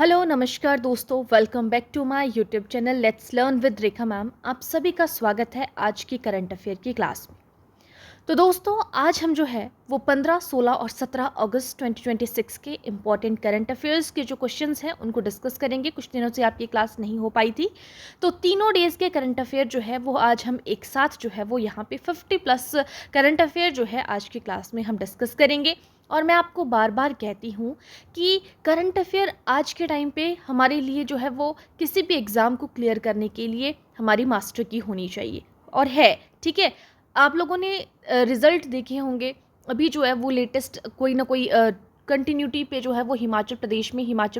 Hello नमस्कार दोस्तों, welcome back to my YouTube channel let's learn with Rekha ma'am. आप सभी का स्वागत है आज की करंट अफेयर की क्लास में। तो दोस्तों, आज हम जो है वो 15, 16 और 17 अगस्त 2026 के इम्पॉर्टेंट करंट अफेयर्स के जो क्वेश्चंस हैं उनको डिस्कस करेंगे। कुछ दिनों से आपकी क्लास नहीं हो पाई थी, तो तीनों डेज़ के करंट अफेयर जो है वो आज हम एक साथ जो है वो यहाँ पे 50+ करंट अफेयर जो है आज की क्लास में हम डिस्कस करेंगे। और मैं आपको बार बार कहती हूँ कि करंट अफेयर आज के टाइम पे हमारे लिए जो है वो किसी भी एग्ज़ाम को क्लियर करने के लिए हमारी मास्टर की होनी चाहिए और है। ठीक है, आप लोगों ने रिज़ल्ट देखे होंगे। अभी जो है वो लेटेस्ट कोई ना कोई कंटिन्यूटी पे जो है वो हिमाचल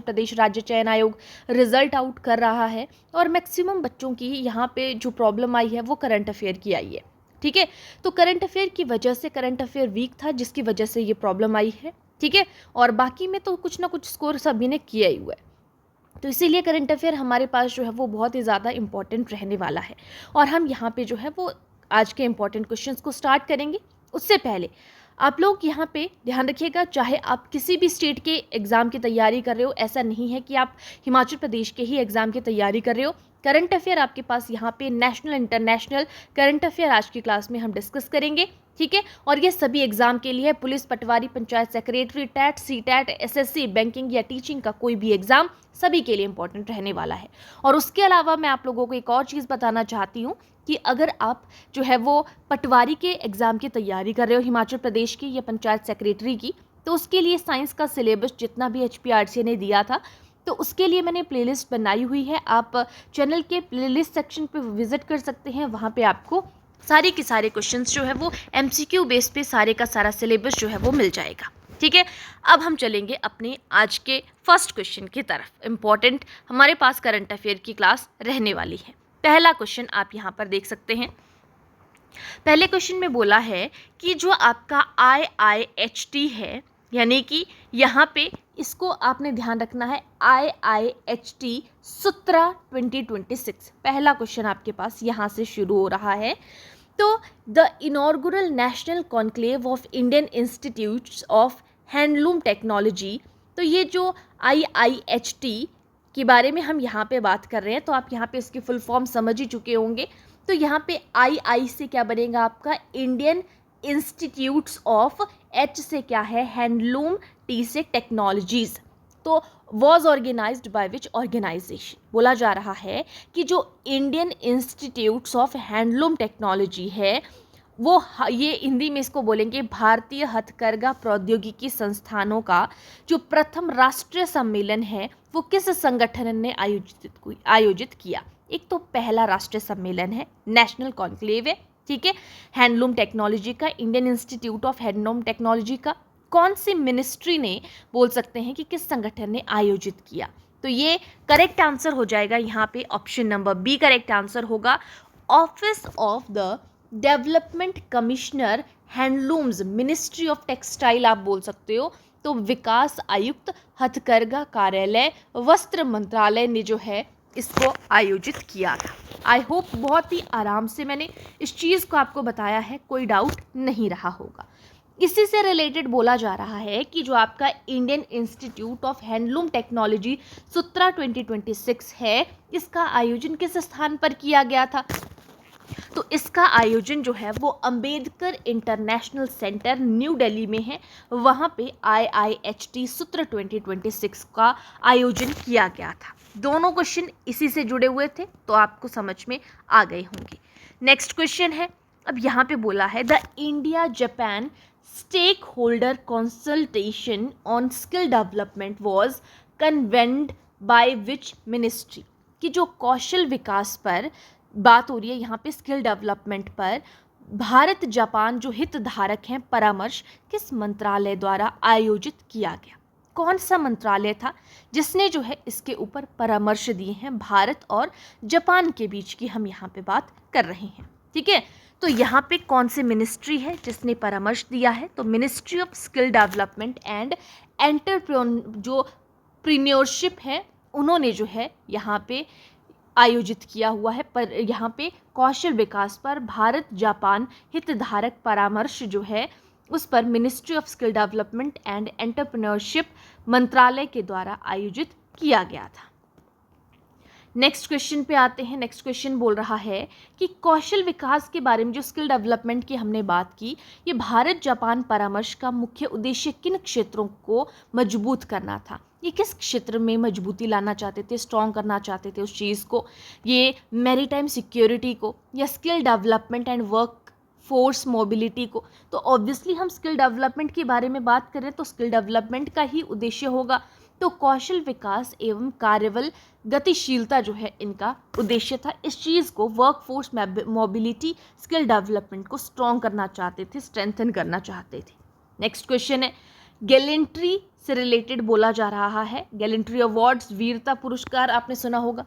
प्रदेश राज्य चयन आयोग रिज़ल्ट आउट कर रहा है और मैक्सिमम बच्चों की यहाँ पे जो प्रॉब्लम आई है वो करंट अफेयर की आई है। ठीक है, तो करंट अफेयर की वजह से करंट अफेयर वीक था, जिसकी वजह से ये प्रॉब्लम आई है। ठीक है, और बाकी में तो कुछ ना कुछ स्कोर सभी ने किया ही हुआ है। तो इसीलिए करंट अफेयर हमारे पास जो है वो बहुत ही ज़्यादा इंपॉर्टेंट रहने वाला है और हम यहाँ पे जो है वो आज के इंपॉर्टेंट क्वेश्चंस को स्टार्ट करेंगे। उससे पहले आप लोग यहाँ पे ध्यान रखिएगा, चाहे आप किसी भी स्टेट के एग्ज़ाम की तैयारी कर रहे हो, ऐसा नहीं है कि आप हिमाचल प्रदेश के ही एग्ज़ाम की तैयारी कर रहे हो। करंट अफेयर आपके पास यहाँ पे नेशनल इंटरनेशनल करंट अफेयर आज की क्लास में हम डिस्कस करेंगे। ठीक है, और ये सभी एग्जाम के लिए police, patwari, panchayat secretary, TET, CTET, SSC, banking या टीचिंग का कोई भी एग्जाम सभी के लिए इंपॉर्टेंट रहने वाला है। और उसके अलावा मैं आप लोगों को एक और चीज़ बताना चाहती हूँ कि अगर आप जो है वो पटवारी के एग्ज़ाम की तैयारी कर रहे हो हिमाचल प्रदेश की या पंचायत सेक्रेटरी की, तो उसके लिए साइंस का सिलेबस जितना भी HPRC ने दिया था, तो उसके लिए मैंने प्लेलिस्ट बनाई हुई है। आप चैनल के प्लेलिस्ट सेक्शन पे विजिट कर सकते हैं, वहाँ पे आपको सारे के सारे क्वेश्चंस जो है वो MCQ बेस पे सारे का सारा सिलेबस जो है वो मिल जाएगा। ठीक है, अब हम चलेंगे अपने आज के फर्स्ट क्वेश्चन की तरफ। इम्पॉर्टेंट हमारे पास करंट अफेयर की क्लास रहने वाली है। पहला क्वेश्चन आप यहाँ पर देख सकते हैं। पहले क्वेश्चन में बोला है कि जो आपका IIHT है, यानी कि यहाँ पे इसको आपने ध्यान रखना है, IIHT सूत्रा 2026। पहला क्वेश्चन आपके पास यहाँ से शुरू हो रहा है। तो the inaugural national conclave of Indian institutes of handloom technology, तो ये जो IIHT के बारे में हम यहाँ पे बात कर रहे हैं, तो आप यहाँ पे इसकी फुल फॉर्म समझ ही चुके होंगे। तो यहाँ पे II से क्या बनेगा आपका इंडियन इंस्टीट्यूट्स ऑफ, H से क्या है हैंडलूम, T से टेक्नोलॉजीज। तो was organized by which organization, बोला जा रहा है कि जो Indian institutes of handloom technology है वो, ये हिंदी में इसको बोलेंगे भारतीय हथकरघा प्रौद्योगिकी संस्थानों का जो प्रथम राष्ट्रीय सम्मेलन है वो किस संगठन ने आयोजित किया। एक तो पहला राष्ट्रीय सम्मेलन है, नेशनल कॉन्क्लेव है। ठीक है, हैंडलूम टेक्नोलॉजी का, Indian institute of handloom technology का कौन सी मिनिस्ट्री ने, बोल सकते हैं कि किस संगठन ने आयोजित किया। तो ये करेक्ट आंसर हो जाएगा यहाँ पे option number B correct answer होगा। Office of the development commissioner handlooms, ministry of textile आप बोल सकते हो। तो विकास आयुक्त, हथकरघा कार्यालय, वस्त्र मंत्रालय ने जो है इसको आयोजित किया था। आई होप बहुत ही आराम से मैंने इस चीज़ को आपको बताया है, कोई डाउट नहीं रहा होगा। इसी से रिलेटेड बोला जा रहा है कि जो आपका Indian institute of handloom technology Sutra 2026 है, इसका आयोजन किस स्थान पर किया गया था। तो इसका आयोजन जो है वो Ambedkar international centre new Delhi में है, वहाँ पे IIHT सूत्र 2026 का आयोजन किया गया था। दोनों क्वेश्चन इसी से जुड़े हुए थे, तो आपको समझ में आ गए होंगे। नेक्स्ट क्वेश्चन है, अब यहाँ पे बोला है the India Japan stakeholder consultation on skill development was convened by which ministry, कि जो कौशल विकास पर बात हो रही है यहाँ पे, स्किल डेवलपमेंट पर भारत जापान जो हितधारक हैं परामर्श किस मंत्रालय द्वारा आयोजित किया गया। कौन सा मंत्रालय था जिसने जो है इसके ऊपर परामर्श दिए हैं, भारत और जापान के बीच की हम यहाँ पे बात कर रहे हैं। ठीक है, तो यहाँ पे कौन सी मिनिस्ट्री है जिसने परामर्श दिया है, तो ministry of skill development and जो प्रीन्योरशिप है, उन्होंने जो है यहाँ पे आयोजित किया हुआ है। पर यहाँ पे कौशल विकास पर भारत जापान हितधारक परामर्श जो है उस पर ministry of skill development and entrepreneurship मंत्रालय के द्वारा आयोजित किया गया था। नेक्स्ट क्वेश्चन पे आते हैं। नेक्स्ट क्वेश्चन बोल रहा है कि कौशल विकास के बारे में, जो स्किल डेवलपमेंट की हमने बात की, ये भारत जापान परामर्श का मुख्य उद्देश्य किन क्षेत्रों को मजबूत करना था? ये किस क्षेत्र में मजबूती लाना चाहते थे, स्ट्रॉन्ग करना चाहते थे उस चीज़ को? ये मैरीटाइम सिक्योरिटी को, या skill development and work force mobility को? तो ऑब्वियसली हम स्किल डेवलपमेंट के बारे में बात करें तो स्किल डेवलपमेंट का ही उद्देश्य होगा। तो कौशल विकास एवं कार्यबल गतिशीलता जो है इनका उद्देश्य था। इस चीज़ को, work force mobility, skill development को स्ट्रॉन्ग करना चाहते थे, स्ट्रेंथन करना चाहते थे। नेक्स्ट क्वेश्चन है, गैलेंट्री से रिलेटेड बोला जा रहा है। गैलेंट्री अवार्ड्स, वीरता पुरस्कार आपने सुना होगा।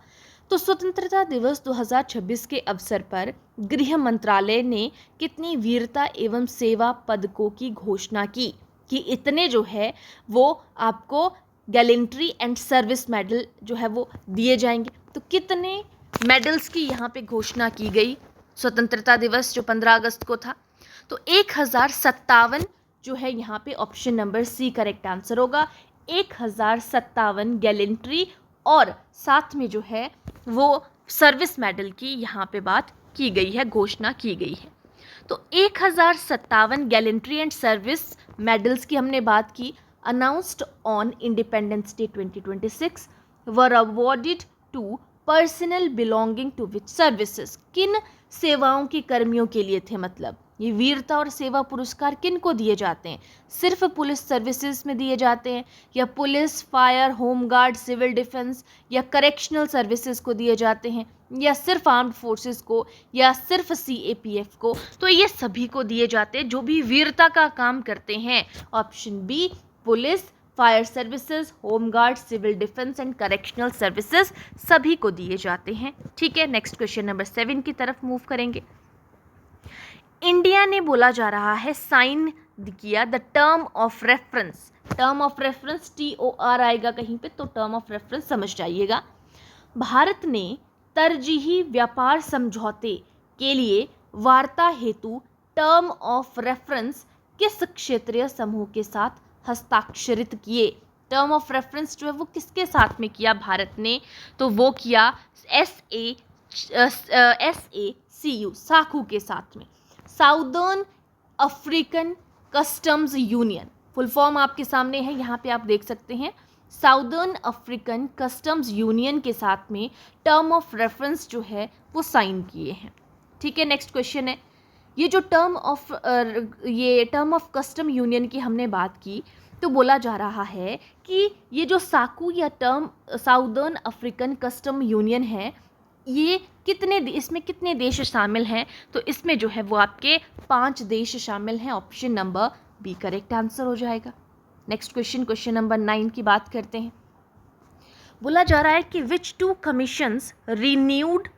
तो स्वतंत्रता दिवस 2026 के अवसर पर गृह मंत्रालय ने कितनी वीरता एवं सेवा पदकों की घोषणा की कि इतने जो है वो आपको गैलेंट्री एंड सर्विस मेडल जो है वो दिए जाएंगे? तो कितने मेडल्स की यहाँ पे घोषणा की गई स्वतंत्रता दिवस जो 15 अगस्त को था? तो 1057 जो है यहाँ पे option number C correct answer होगा। 1057 गैलेंट्री और साथ में जो है वो सर्विस मेडल की यहाँ पे बात की गई है, घोषणा की गई है। तो 1057 गैलेंट्री एंड सर्विस मेडल्स की हमने बात की। Announced on independence day 2026 were awarded to personnel belonging to which services? किन सेवाओं के कर्मियों के लिए थे? मतलब ये वीरता और सेवा पुरस्कार किन को दिए जाते हैं? सिर्फ पुलिस सर्विसेज में दिए जाते हैं, या police, fire, home guard, civil defence या करेक्शनल सर्विसेज को दिए जाते हैं, या सिर्फ आर्म्ड फोर्सेस को, या सिर्फ CAPF को? तो ये सभी को दिए जाते हैं जो भी वीरता का काम करते हैं। Option B, police, fire services, home guard, civil defence and correctional services सभी को दिए जाते हैं। ठीक है, नेक्स्ट क्वेश्चन नंबर 7 की तरफ मूव करेंगे। इंडिया ने बोला जा रहा है साइन किया the term of reference. Term of reference TOR आएगा कहीं पे, तो टर्म ऑफ रेफरेंस समझ जाइएगा। भारत ने तरजीही व्यापार समझौते के लिए वार्ता हेतु टर्म ऑफ रेफरेंस किस क्षेत्रीय समूह के साथ हस्ताक्षरित किए? टर्म ऑफ रेफरेंस जो है वो किसके साथ में किया भारत ने? तो वो किया SACU, साकू के साथ में। Southern African customs union, full form आपके सामने है, यहाँ पे आप देख सकते हैं। साउदर्न अफ्रीकन कस्टम्स यूनियन के साथ में टर्म ऑफ रेफरेंस जो है वो साइन किए हैं। ठीक है, नेक्स्ट क्वेश्चन है, ये जो टर्म ऑफ कस्टम यूनियन की हमने बात की, तो बोला जा रहा है कि ये जो साकू या term southern African custom union है, ये इसमें कितने देश शामिल हैं? तो इसमें जो है वो आपके 5 देश शामिल हैं। Option number B correct answer हो जाएगा। नेक्स्ट क्वेश्चन, क्वेश्चन नंबर 9 की बात करते हैं। बोला जा रहा है कि which 2 commissions renewed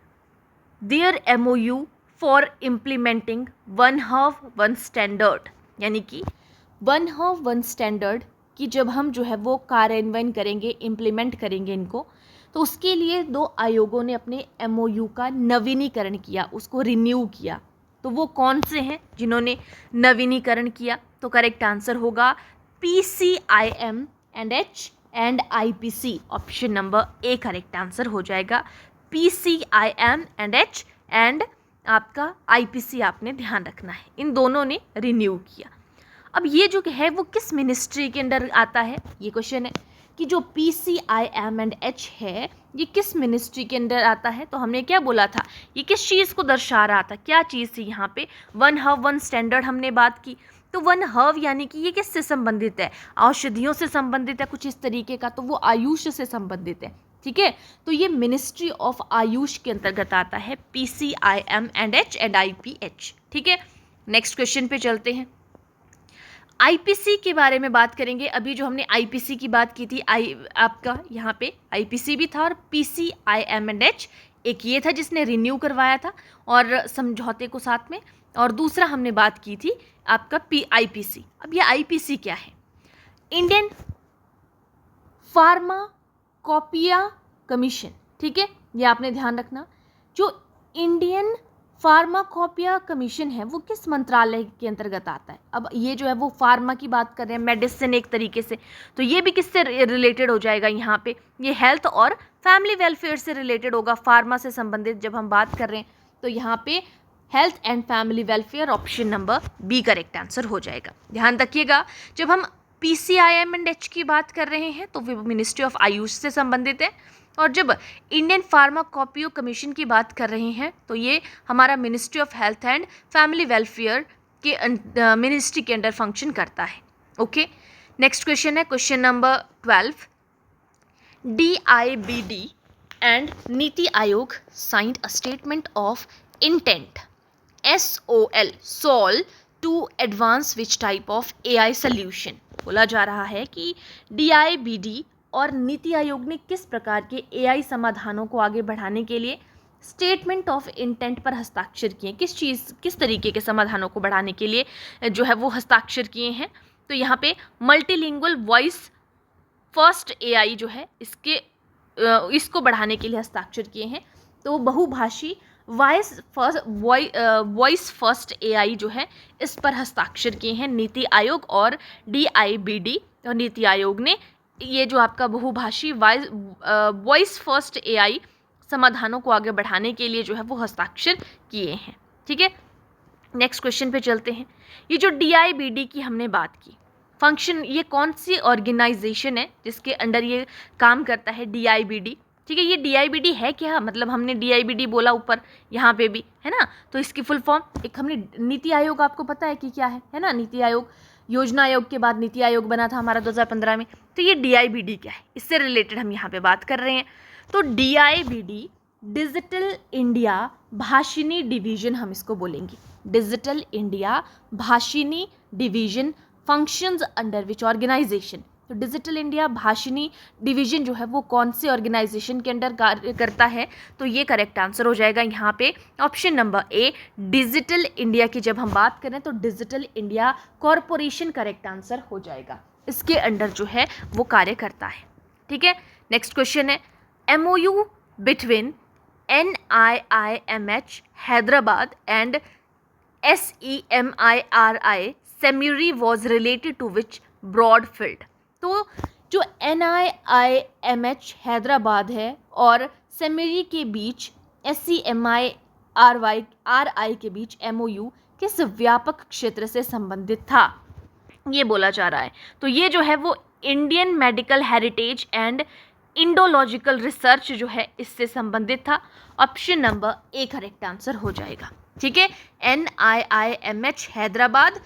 their MOU for implementing one hub one standard? यानी कि वन हब वन स्टैंडर्ड की जब हम जो है वो कार्यान्वयन करेंगे, इम्प्लीमेंट करेंगे इनको, तो उसके लिए 2 आयोगों ने अपने MOU का नवीनीकरण किया, उसको रिन्यू किया। तो वो कौन से हैं जिन्होंने नवीनीकरण किया? तो करेक्ट आंसर होगा PCIM&H and IPC। Option number A correct answer हो जाएगा। PCIM&H एंड आपका IPC आपने ध्यान रखना है, इन दोनों ने रिन्यू किया। अब ये जो है वो किस मिनिस्ट्री के अंडर आता है? ये क्वेश्चन है कि जो PCIM&H है ये किस मिनिस्ट्री के अंडर आता है? तो हमने क्या बोला था, ये किस चीज़ को दर्शा रहा था? क्या चीज़ थी यहाँ पे? वन हब वन स्टैंडर्ड हमने बात की। तो वन हब यानी कि ये किससे संबंधित है? औषधियों से संबंधित है कुछ इस तरीके का, तो वो आयुष से संबंधित है। ठीक है, तो ये मिनिस्ट्री ऑफ आयुष के अंतर्गत आता है, PCIM&H एंड IPH। ठीक है, नेक्स्ट क्वेश्चन पे चलते हैं। IPC के बारे में बात करेंगे। अभी जो हमने IPC की बात की थी, आपका यहाँ पे IPC भी था और PCIM&H एक ये था जिसने रिन्यू करवाया था और समझौते को साथ में, और दूसरा हमने बात की थी आपका IPC। अब ये IPC क्या है? Indian pharmacopoeia commission. ठीक है, ये आपने ध्यान रखना। जो इंडियन फार्माकोपिया कमीशन है वो किस मंत्रालय के अंतर्गत आता है? अब ये जो है वो फार्मा की बात कर रहे हैं, मेडिसिन एक तरीके से, तो ये भी किससे रिलेटेड हो जाएगा यहाँ पे? ये हेल्थ और फैमिली वेलफेयर से रिलेटेड होगा। फार्मा से संबंधित जब हम बात कर रहे हैं तो यहाँ पे health and family welfare, option number B correct answer हो जाएगा। ध्यान रखिएगा, जब हम PCIM&H की बात कर रहे हैं तो वो मिनिस्ट्री ऑफ आयुष से संबंधित है, और जब इंडियन फार्माकोपिया कमीशन की बात कर रहे हैं तो ये हमारा ministry of health and family welfare के मिनिस्ट्री के अंडर फंक्शन करता है। ओके, नेक्स्ट क्वेश्चन है question number 12। DIBD and NITI Aayog signed a statement of intent SOL to advance which type of AI solution. बोला जा रहा है कि DIBD और नीति आयोग ने किस प्रकार के AI समाधानों को आगे बढ़ाने के लिए स्टेटमेंट ऑफ इंटेंट पर हस्ताक्षर किए। किस तरीके के समाधानों को बढ़ाने के लिए जो है वो हस्ताक्षर किए हैं? तो यहाँ पे मल्टीलिंगुअल वॉइस फर्स्ट AI जो है इसको बढ़ाने के लिए हस्ताक्षर किए हैं। तो बहुभाषी वॉइस फर्स्ट AI जो है इस पर हस्ताक्षर किए हैं नीति आयोग और DIBD। और नीति आयोग ने ये जो आपका बहुभाषी वॉइस फर्स्ट AI समाधानों को आगे बढ़ाने के लिए जो है वो हस्ताक्षर किए हैं। ठीक है, नेक्स्ट क्वेश्चन पे चलते हैं। ये जो DIBD की हमने बात की फंक्शन, ये कौन सी ऑर्गेनाइजेशन है जिसके अंडर ये काम करता है? DIBD। ठीक है, ये DIBD है क्या? मतलब हमने DIBD बोला ऊपर, यहाँ पे भी है ना, तो इसकी फुल फॉर्म एक हमने नीति आयोग, आपको पता है कि क्या है ना? नीति आयोग, योजना आयोग के बाद नीति आयोग बना था हमारा 2015 में। तो ये DIBD क्या है, इससे रिलेटेड हम यहाँ पे बात कर रहे हैं। तो DIBD digital India Bhashini division हम इसको बोलेंगे। Digital India Bhashini division functions under which organization. तो डिजिटल इंडिया भाषिनी डिवीजन जो है वो कौन से ऑर्गेनाइजेशन के अंडर कार्य करता है? तो ये करेक्ट आंसर हो जाएगा यहाँ पे ऑप्शन नंबर ए, डिजिटल इंडिया की जब हम बात करें तो digital India corporation correct answer हो जाएगा, इसके अंडर जो है वो कार्य करता है। ठीक है, नेक्स्ट क्वेश्चन है MOU between NIIMH Hyderabad and SEMIRI सेम्यूरी was related to which broad field. तो जो NIIMH हैदराबाद है और सेम्यूरी के बीच SEMIRI के बीच MOU किस व्यापक क्षेत्र से संबंधित था, ये बोला जा रहा है। तो ये जो है वो Indian medical heritage and indological research जो है इससे संबंधित था। Option number A correct answer हो जाएगा। ठीक है, NIIMH हैदराबाद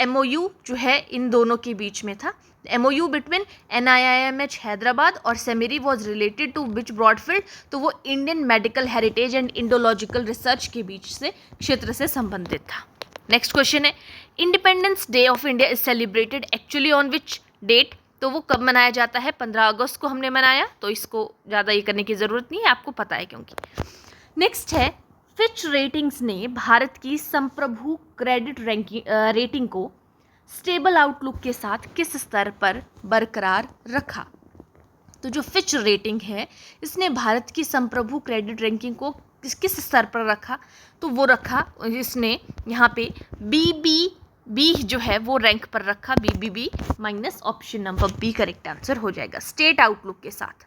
MOU जो है इन दोनों के बीच में था। MOU बिटवीन NIIMH हैदराबाद और सेमेरी was related to which broad field, तो वो Indian medical heritage and indological research के बीच से क्षेत्र से संबंधित था। नेक्स्ट क्वेश्चन है independence day of India is celebrated actually on which date. तो वो कब मनाया जाता है? 15 अगस्त को हमने मनाया, तो इसको ज़्यादा ये करने की ज़रूरत नहीं है, आपको पता है क्योंकि। नेक्स्ट है फिच रेटिंग्स ने भारत की संप्रभु क्रेडिट रेटिंग को स्टेबल आउटलुक के साथ किस स्तर पर बरकरार रखा। तो जो फिच रेटिंग है इसने भारत की संप्रभु क्रेडिट रैंकिंग को किस स्तर पर रखा? तो वो रखा इसने यहाँ पे BBB जो है वो रैंक पर रखा, BBB minus, option number B correct answer हो जाएगा, स्टेट आउटलुक के साथ।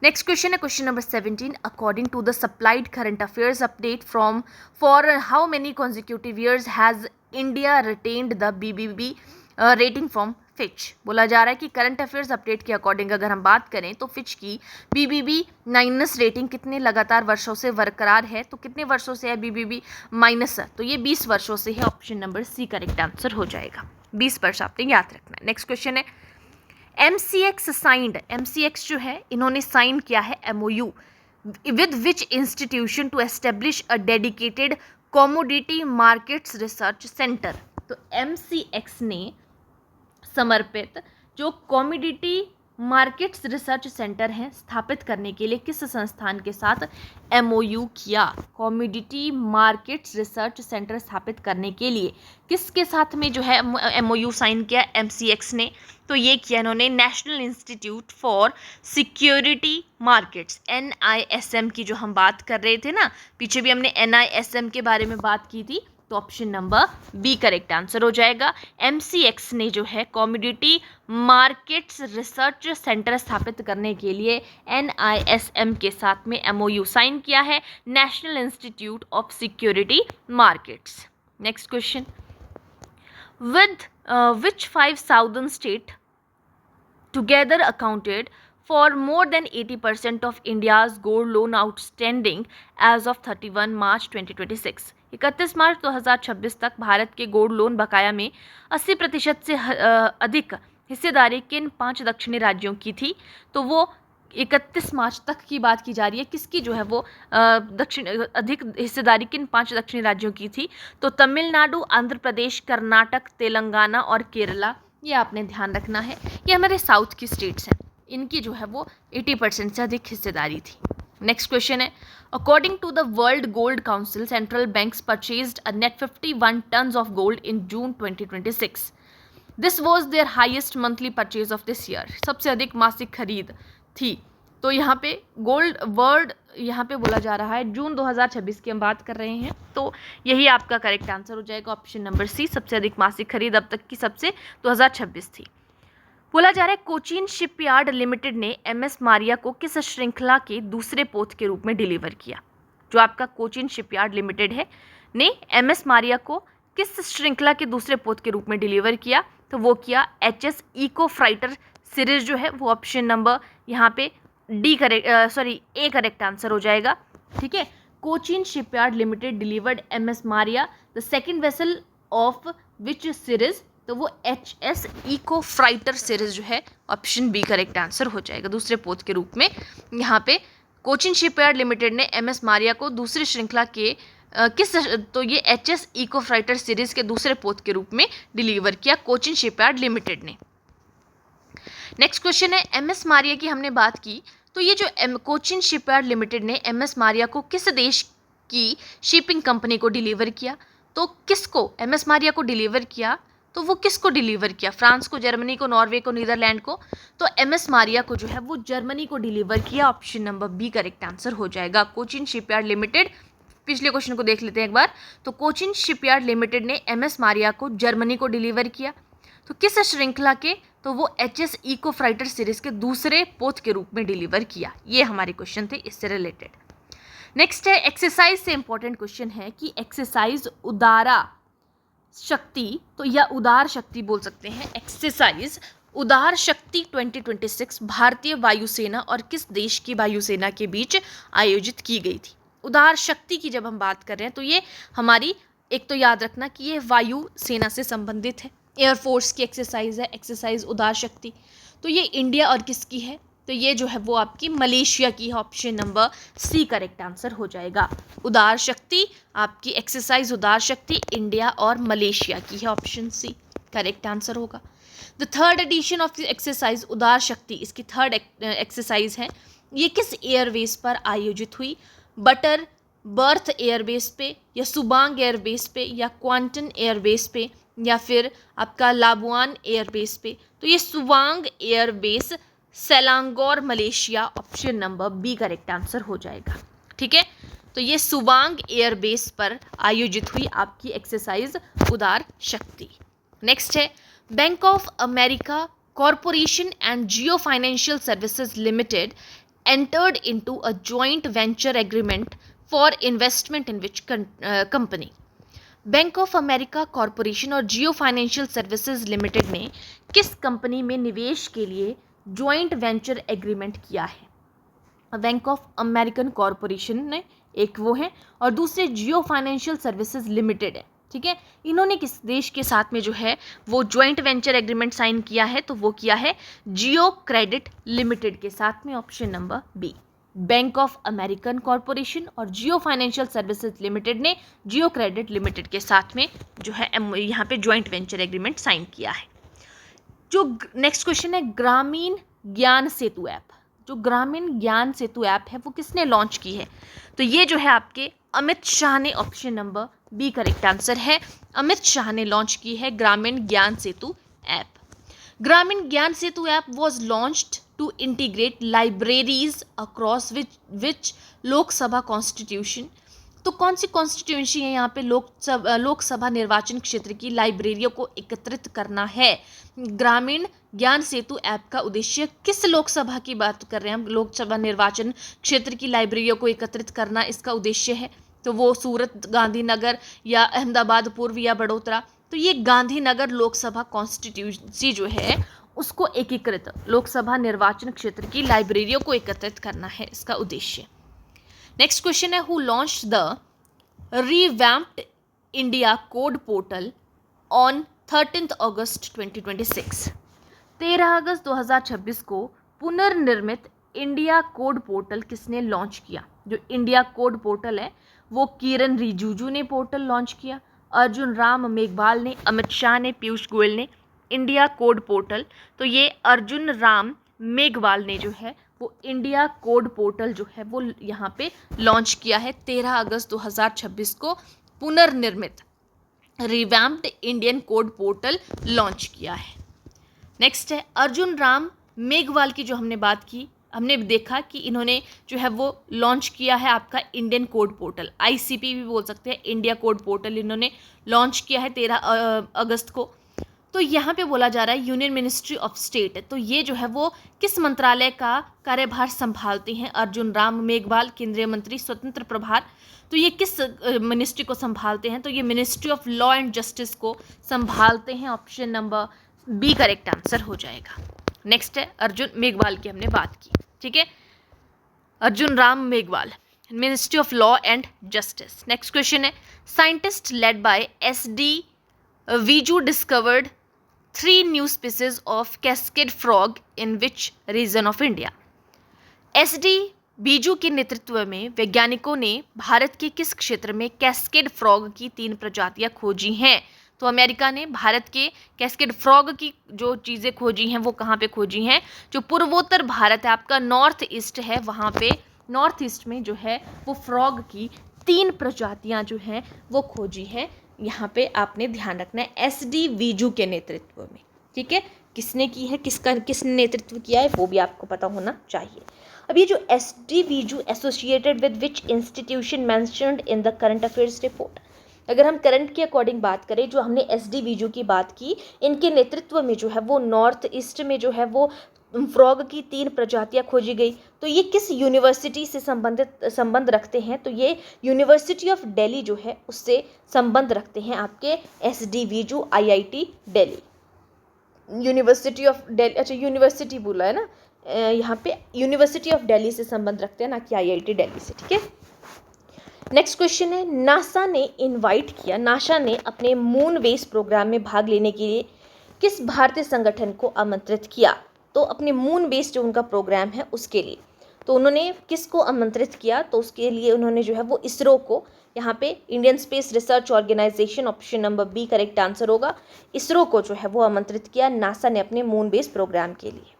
नेक्स्ट क्वेश्चन है question number 17। According to the supplied current affairs update from for how many consecutive years has India retained the BBB rating from Fitch. बोला जा रहा है कि करंट अफेयर्स अपडेट के अकॉर्डिंग अगर हम बात करें तो फिच की BBB माइनस रेटिंग कितने लगातार वर्षों से बरकरार है। तो कितने वर्षों से है BBB माइनस? तो ये 20 वर्षों से है, option number C correct answer हो जाएगा। 20 वर्ष आपने याद रखना है। नेक्स्ट क्वेश्चन है MCX साइंड, MCX जो है इन्होंने साइन किया है MOU with which institution to establish a dedicated commodity markets research centre. तो MCX ने समर्पित जो कमोडिटी मार्केट्स रिसर्च सेंटर हैं स्थापित करने के लिए किस संस्थान के साथ MOU किया? कमोडिटी मार्केट्स रिसर्च सेंटर स्थापित करने के लिए किसके साथ में जो है MOU साइन किया MCX ने? तो ये किया इन्होंने national institute for security markets, NISM की जो हम बात कर रहे थे ना, पीछे भी हमने NISM के बारे में बात की थी, तो option number B correct answer हो जाएगा। MCX ने जो है कमोडिटी मार्केट्स रिसर्च सेंटर स्थापित करने के लिए NISM के साथ में MOU साइन किया है, national institute of security markets. Next question, with which 5 southern state together accounted for more than 80% of India's gold loan outstanding as of 31 March 2026? 31 मार्च 2026 तक भारत के गोल्ड लोन बकाया में 80% से अधिक हिस्सेदारी किन 5 दक्षिणी राज्यों की थी? तो वो 31 मार्च तक की बात की जा रही है, किसकी जो है वो अधिक हिस्सेदारी किन 5 दक्षिणी राज्यों की थी? तो तमिलनाडु, आंध्र प्रदेश, कर्नाटक, तेलंगाना और केरला। ये आपने ध्यान रखना है, ये हमारे साउथ की स्टेट्स हैं, इनकी जो है वो 80% से अधिक हिस्सेदारी थी। नेक्स्ट क्वेश्चन है, according to the World Gold Council, central banks purchased a net 51 tons of gold in June 2026. This was their highest monthly purchase of this year. सबसे अधिक मासिक खरीद थी। तो यहाँ पे गोल्ड वर्ड यहाँ पे बोला जा रहा है जून 2026 की हम बात कर रहे हैं, तो यही आपका करेक्ट आंसर हो जाएगा, ऑप्शन नंबर सी। सबसे अधिक मासिक खरीद अब तक की सबसे 2026 थी। बोला जा रहा है कोचीन शिपयार्ड लिमिटेड ने MS मारिया को किस श्रृंखला के दूसरे पोत के रूप में डिलीवर किया? जो आपका कोचीन शिपयार्ड लिमिटेड है ने MS मारिया को किस श्रृंखला के दूसरे पोत के रूप में डिलीवर किया? तो वो किया HS इको फ्राइटर सीरीज जो है वो ऑप्शन नंबर यहाँ पे ए करेक्ट आंसर हो जाएगा। ठीक है, Cochin shipyard limited delivered MS Maria the second vessel of which series? तो वो HS इको फ्राइटर सीरीज जो है ऑप्शन बी करेक्ट आंसर हो जाएगा, दूसरे पोत के रूप में। यहाँ पे कोचीन शिपयार्ड लिमिटेड ने MS मारिया को दूसरी श्रृंखला के तो ये HS इको फ्राइटर सीरीज के दूसरे पोत के रूप में डिलीवर किया कोचीन शिपयार्ड लिमिटेड ने। नेक्स्ट क्वेश्चन है, MS मारिया की हमने बात की, तो ये जो कोचीन शिपयार्ड लिमिटेड ने MS मारिया को किस देश की शिपिंग कंपनी को डिलीवर किया? तो किसको MS मारिया को डिलीवर किया? तो वो किसको डिलीवर किया? फ्रांस को, जर्मनी को, नॉर्वे को, नीदरलैंड को? तो MS मारिया को जो है वो जर्मनी को डिलीवर किया, option number B correct answer हो जाएगा। कोचीन शिपयार्ड लिमिटेड, पिछले क्वेश्चन को देख लेते हैं एक बार। तो कोचीन शिपयार्ड लिमिटेड ने MS मारिया को जर्मनी को डिलीवर किया, तो किस श्रृंखला के? तो वो HS इको फ्राइटर सीरीज के दूसरे पोत के रूप में डिलीवर किया। ये हमारे क्वेश्चन थे इससे रिलेटेड। नेक्स्ट है एक्सरसाइज से इंपॉर्टेंट क्वेश्चन है कि एक्सरसाइज उदारा शक्ति, तो या उदार शक्ति बोल सकते हैं, एक्सरसाइज उदार शक्ति 2026 भारतीय वायुसेना और किस देश की वायुसेना के बीच आयोजित की गई थी? उदार शक्ति की जब हम बात कर रहे हैं तो ये हमारी, एक तो याद रखना कि ये वायु सेना से संबंधित है, एयरफोर्स की एक्सरसाइज है एक्सरसाइज उदार शक्ति। तो ये इंडिया और किसकी है? तो ये जो है वो आपकी मलेशिया की है, option number C correct answer हो जाएगा। उदार शक्ति आपकी एक्सरसाइज उदार शक्ति इंडिया और मलेशिया की है, ऑप्शन सी करेक्ट आंसर होगा। The third edition of the exercise उदार शक्ति, इसकी थर्ड एक्सरसाइज है, ये किस एयरवेज पर आयोजित हुई? बटर बर्थ एयरबेस पे, या सुबांग एयरबेस पे, या क्वांटन एयरबेस पे, या फिर आपका लाबुआन एयरबेस पे? तो ये Subang airbase Selangor Malaysia, option number B correct answer हो जाएगा। ठीक है, तो ये सुबांग एयरबेस पर आयोजित हुई आपकी एक्सरसाइज उदार शक्ति। नेक्स्ट है, bank of America corporation and Jio financial services limited entered into a joint venture agreement for investment in which company? Bank of America corporation और जियो फाइनेंशियल सर्विसेज लिमिटेड ने किस कंपनी में निवेश के लिए जॉइंट वेंचर एग्रीमेंट किया है? Bank of American corporation ने एक वो है और दूसरे जियो फाइनेंशियल सर्विसेज लिमिटेड है। ठीक है, इन्होंने किस देश के साथ में जो है वो जॉइंट वेंचर एग्रीमेंट साइन किया है? तो वो किया है जियो क्रेडिट लिमिटेड के साथ में, option number B. Bank of American Corporation और जियो फाइनेंशियल सर्विसेज लिमिटेड ने जियो क्रेडिट लिमिटेड के साथ में जो है यहाँ पे जॉइंट वेंचर एग्रीमेंट साइन किया है। जो नेक्स्ट क्वेश्चन है, ग्रामीण ज्ञान सेतु ऐप, जो ग्रामीण ज्ञान सेतु ऐप है वो किसने लॉन्च की है? तो ये जो है आपके अमित शाह ने, option number B correct answer है। अमित शाह ने लॉन्च की है ग्रामीण Gyan Setu app. Gramin Gyan Setu app was launched to integrate libraries across which Lok Sabha constitution. तो कौन सी कॉन्स्टिट्यूंसी है यहाँ पे लोकसभा निर्वाचन क्षेत्र की लाइब्रेरियों को एकत्रित करना है। ग्रामीण ज्ञान सेतु ऐप का उद्देश्य किस लोकसभा की बात कर रहे हैं हम, लोकसभा निर्वाचन क्षेत्र की लाइब्रेरियों को एकत्रित करना इसका उद्देश्य है। तो वो सूरत, गांधीनगर या अहमदाबाद पूर्व या बड़ोदरा। तो ये गांधीनगर लोकसभा कॉन्स्टिट्यूंसी जो है उसको एकीकृत लोकसभा निर्वाचन क्षेत्र की लाइब्रेरियों को एकत्रित करना है इसका उद्देश्य। नेक्स्ट क्वेश्चन है, who launch the revamped India code portal on 13 अगस्त 2026। 13 अगस्त 2026 को पुनर्निर्मित इंडिया कोड पोर्टल किसने लॉन्च किया। जो इंडिया कोड पोर्टल है वो किरण रिजिजू ने पोर्टल लॉन्च किया, अर्जुन राम मेघवाल ने, अमित शाह ने, पीयूष गोयल ने। इंडिया कोड पोर्टल, तो ये अर्जुन राम मेघवाल ने जो है वो इंडिया कोड पोर्टल जो है वो यहाँ पे लॉन्च किया है 13 अगस्त 2026 को पुनर्निर्मित revamped Indian code portal launch किया है। नेक्स्ट है अर्जुन राम मेघवाल की जो हमने बात की, हमने देखा कि इन्होंने जो है वो लॉन्च किया है आपका इंडियन कोड पोर्टल, आईसीपी भी बोल सकते हैं, इंडिया कोड पोर्टल इन्होंने लॉन्च किया है 13 अगस्त को। तो यहाँ पे बोला जा रहा है यूनियन मिनिस्ट्री ऑफ स्टेट, तो ये जो है वो किस मंत्रालय का कार्यभार संभालते हैं। अर्जुन राम मेघवाल केंद्रीय मंत्री स्वतंत्र प्रभार, तो ये किस मिनिस्ट्री को संभालते हैं, तो ये ministry of law and justice को संभालते हैं। Option number B correct answer हो जाएगा। नेक्स्ट है अर्जुन मेघवाल की हमने बात की, ठीक है, Arjun Ram Meghwal ministry of law and justice. Next question है, scientist led by S D. Viju discovered 3 new species of cascade frog in which region of India। SD. Biju के नेतृत्व में वैज्ञानिकों ने भारत के किस क्षेत्र में कैस्केड फ्रॉग की 3 प्रजातियां खोजी हैं। तो अमेरिका ने भारत के कैस्केड फ्रॉग की जो चीज़ें खोजी हैं वो कहाँ पे खोजी हैं, जो पूर्वोत्तर भारत है आपका, नॉर्थ ईस्ट है, वहाँ पे नॉर्थ ईस्ट में जो है वो फ्रॉग की 3 प्रजातियां जो हैं वो खोजी है। यहाँ पे आपने ध्यान रखना है एस.डी. वीजू के नेतृत्व में, ठीक है, किसने की है, किसने नेतृत्व किया है वो भी आपको पता होना चाहिए। अब ये जो SD. Viju associated with which institution mentioned in the current affairs report. अगर हम करंट के अकॉर्डिंग बात करें, जो हमने एस.डी. वीजू की बात की, इनके नेतृत्व में जो है वो नॉर्थ ईस्ट में जो है वो फ्रॉग की 3 प्रजातियां खोजी गई। तो ये किस यूनिवर्सिटी से संबंध रखते हैं, तो ये यूनिवर्सिटी ऑफ दिल्ली जो है उससे संबंध रखते हैं आपके SD. Viju, IIT Delhi, university of Delhi, अच्छा यूनिवर्सिटी बोला है ना, यहाँ पे यूनिवर्सिटी ऑफ दिल्ली से संबंध रखते हैं, ना कि आईआईटी दिल्ली से, ठीक है। नेक्स्ट क्वेश्चन है, नासा ने अपने मून बेस प्रोग्राम में भाग लेने के लिए किस भारतीय संगठन को आमंत्रित किया। तो अपने मून बेस जो उनका प्रोग्राम है उसके लिए, तो उन्होंने किसको आमंत्रित किया, तो उसके लिए उन्होंने जो है वो इसरो को, यहाँ पे Indian space research organization, option number B correct answer होगा, इसरो को जो है वो आमंत्रित किया नासा ने अपने मून बेस प्रोग्राम के लिए।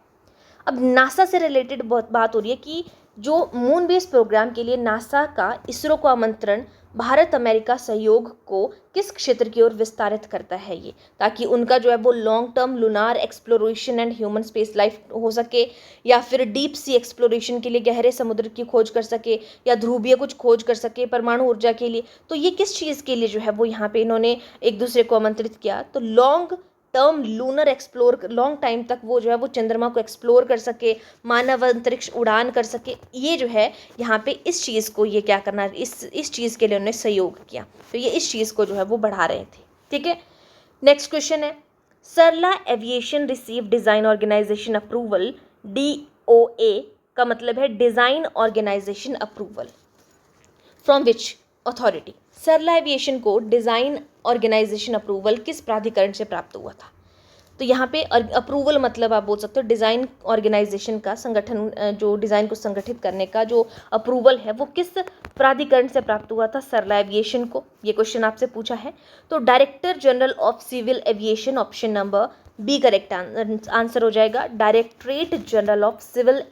अब नासा से रिलेटेड बहुत बात हो रही है कि जो मून बेस प्रोग्राम के लिए नासा का इसरो को आमंत्रण भारत अमेरिका सहयोग को किस क्षेत्र की ओर विस्तारित करता है ये, ताकि उनका जो है वो long term lunar exploration and human space life हो सके, या फिर डीप सी एक्सप्लोरेशन के लिए गहरे समुद्र की खोज कर सके, या ध्रुवीय कुछ खोज कर सके, परमाणु ऊर्जा के लिए। तो ये किस चीज़ के लिए जो है वो यहाँ पे इन्होंने एक दूसरे को आमंत्रित किया, तो long term lunar explore, long time तक वो जो है वो चंद्रमा को एक्सप्लोर कर सके, मानव अंतरिक्ष उड़ान कर सके। ये जो है यहाँ पे इस चीज़ को ये क्या करना, इस चीज़ के लिए उन्होंने सहयोग किया, तो ये इस चीज़ को जो है वो बढ़ा रहे थे, ठीक है। नेक्स्ट क्वेश्चन है, Sarla aviation receive design organisation approval, DOA का मतलब है design organisation approval, from which authority. Sarla aviation को डिज़ाइन ऑर्गेनाइजेशन अप्रूवल किस प्राधिकरण से प्राप्त हुआ था। तो यहाँ पे अप्रूवल मतलब आप बोल सकते हो डिज़ाइन ऑर्गेनाइजेशन का, संगठन जो डिज़ाइन को संगठित करने का जो अप्रूवल है वो किस प्राधिकरण से प्राप्त हुआ था, सरला एविएशन को। ये क्वेश्चन आपसे पूछा है, तो director general of civil aviation, option number B correct answer हो जाएगा। Directorate general of civil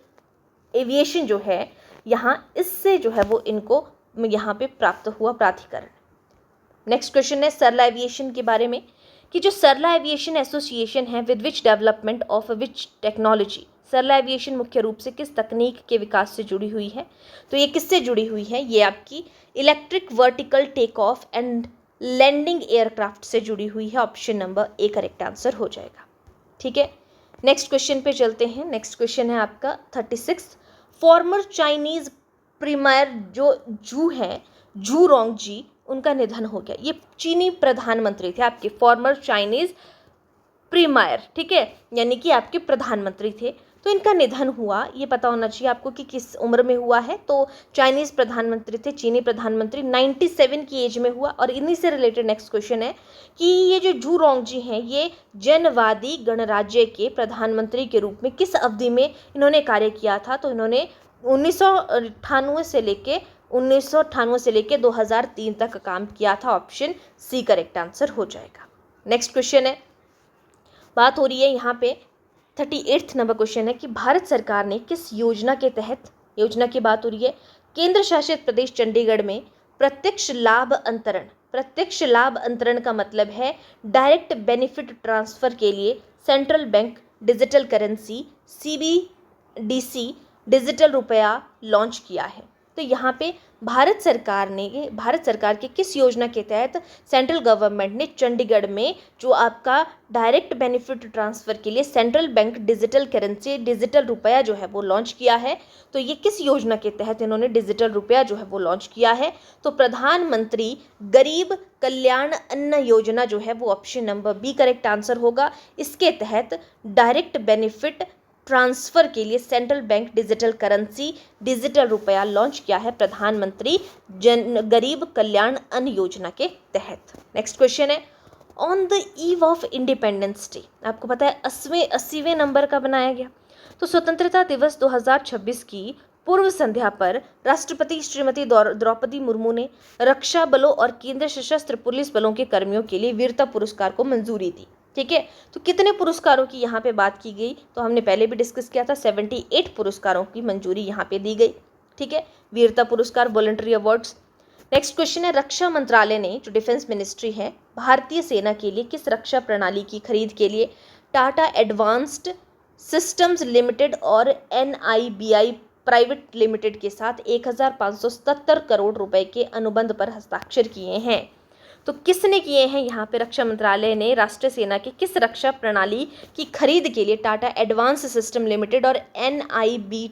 aviation जो है यहाँ, इससे जो है वो इनको यहाँ पे प्राप्त हुआ प्राधिकरण। नेक्स्ट क्वेश्चन है सरला एविएशन के बारे में, कि जो सरला एविएशन एसोसिएशन है with which development of which technology, Sarla aviation मुख्य रूप से किस तकनीक के विकास से जुड़ी हुई है? तो ये किससे जुड़ी हुई है? ये आपकी electric vertical take off and landing aircraft से जुड़ी हुई है। Option number A correct answer हो जाएगा। ठीक है, नेक्स्ट क्वेश्चन पे चलते हैं। नेक्स्ट क्वेश्चन है आपका 36। फॉर्मर चाइनीज प्रीमियर जो जू हैं, जू रोंगजी, उनका निधन हो गया। ये चीनी प्रधानमंत्री थे आपके, फॉर्मर चाइनीज प्रीमियर, ठीक है, यानी कि आपके प्रधानमंत्री थे। तो इनका निधन हुआ, ये पता होना चाहिए आपको कि किस उम्र में हुआ है। तो चाइनीज़ प्रधानमंत्री थे, चीनी प्रधानमंत्री, 97 की एज में हुआ। और इन्हीं से रिलेटेड नेक्स्ट क्वेश्चन है कि ये जो जू रोंगजी हैं, ये जनवादी गणराज्य के प्रधानमंत्री के रूप में किस अवधि में इन्होंने कार्य किया था? तो इन्होंने 1998 से लेके 2003 तक काम किया था। ऑप्शन सी करेक्ट आंसर हो जाएगा। नेक्स्ट क्वेश्चन है, बात हो रही है यहाँ पे 38 नंबर क्वेश्चन है कि भारत सरकार ने किस योजना के तहत, योजना की बात हो रही है, केंद्र शासित प्रदेश चंडीगढ़ में प्रत्यक्ष लाभ अंतरण, प्रत्यक्ष लाभ अंतरण का मतलब है डायरेक्ट बेनिफिट ट्रांसफर के लिए central bank digital currency CBDC digital रुपया लॉन्च किया है। तो यहाँ पे भारत सरकार के किस योजना के तहत सेंट्रल गवर्नमेंट ने चंडीगढ़ में जो आपका डायरेक्ट बेनिफिट ट्रांसफ़र के लिए central bank digital currency, digital रुपया जो है वो लॉन्च किया है? तो ये किस योजना के तहत इन्होंने डिजिटल रुपया जो है वो लॉन्च किया है? तो प्रधानमंत्री गरीब कल्याण अन्न योजना जो है वो option number B correct answer होगा। इसके तहत डायरेक्ट बेनिफिट ट्रांसफर के लिए central bank digital currency, digital रुपया लॉन्च किया है प्रधानमंत्री गरीब कल्याण अन्न योजना के तहत। नेक्स्ट क्वेश्चन है, on the eve of independence day, आपको पता है 80वें नंबर का बनाया गया। तो स्वतंत्रता दिवस 2026 की पूर्व संध्या पर राष्ट्रपति श्रीमती द्रौपदी मुर्मू ने रक्षा बलों और केंद्र सशस्त्र पुलिस बलों के कर्मियों के लिए वीरता पुरस्कार को मंजूरी दी। ठीक है, तो कितने पुरस्कारों की यहाँ पे बात की गई? तो हमने पहले भी डिस्कस किया था, 78 पुरस्कारों की मंजूरी यहाँ पे दी गई। ठीक है, वीरता पुरस्कार, वॉलंटरी अवार्ड्स। नेक्स्ट क्वेश्चन है, रक्षा मंत्रालय ने, जो डिफेंस मिनिस्ट्री है, भारतीय सेना के लिए किस रक्षा प्रणाली की खरीद के लिए टाटा एडवांस्ड सिस्टम्स लिमिटेड और NIBI प्राइवेट लिमिटेड के साथ 1577 करोड़ रुपए के अनुबंध पर हस्ताक्षर किए हैं? तो किसने किए हैं? यहाँ पे रक्षा मंत्रालय ने राष्ट्रीय सेना की किस रक्षा प्रणाली की खरीद के लिए टाटा एडवांस सिस्टम लिमिटेड और NIBE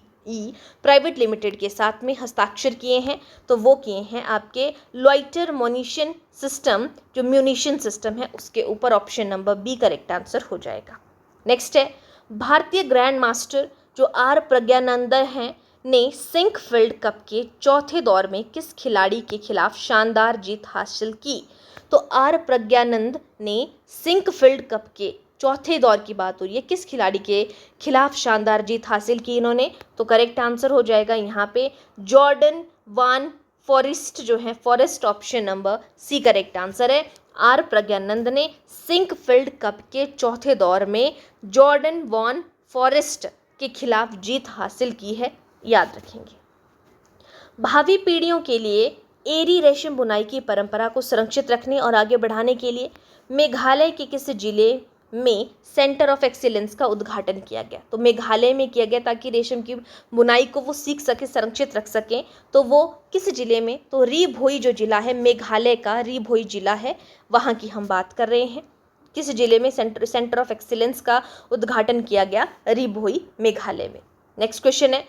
प्राइवेट लिमिटेड के साथ में हस्ताक्षर किए हैं? तो वो किए हैं आपके लॉइटर म्यूनिशन सिस्टम, जो म्यूनिशन सिस्टम है उसके ऊपर। Option number B correct answer हो जाएगा। नेक्स्ट है, भारतीय ग्रैंड मास्टर जो R प्रज्ञानंदन हैं ने सिंकफील्ड कप के चौथे दौर में किस खिलाड़ी के खिलाफ शानदार जीत हासिल की? तो R प्रज्ञानंद ने सिंकफील्ड कप के चौथे दौर की बात हो रही है, किस खिलाड़ी के खिलाफ शानदार जीत हासिल की इन्होंने? तो करेक्ट आंसर हो जाएगा यहाँ पे जॉर्डन वान फॉरेस्ट जो है, forest. Option number C correct answer है। R प्रज्ञानंद ने सिंकफील्ड कप के चौथे दौर में जॉर्डन वान फॉरेस्ट के खिलाफ जीत हासिल की है, याद रखेंगे। भावी पीढ़ियों के लिए एरी रेशम बुनाई की परंपरा को संरक्षित रखने और आगे बढ़ाने के लिए मेघालय के किस जिले में सेंटर ऑफ एक्सीलेंस का उद्घाटन किया गया? तो मेघालय में किया गया ताकि रेशम की बुनाई को वो सीख सके, संरक्षित रख सकें। तो वो किस जिले में? तो री भोई जो जिला है, मेघालय का री भोई जिला है, वहाँ की हम बात कर रहे हैं। किस जिले में सेंटर ऑफ एक्सीलेंस का उद्घाटन किया गया? री भोई, मेघालय में। नेक्स्ट क्वेश्चन है,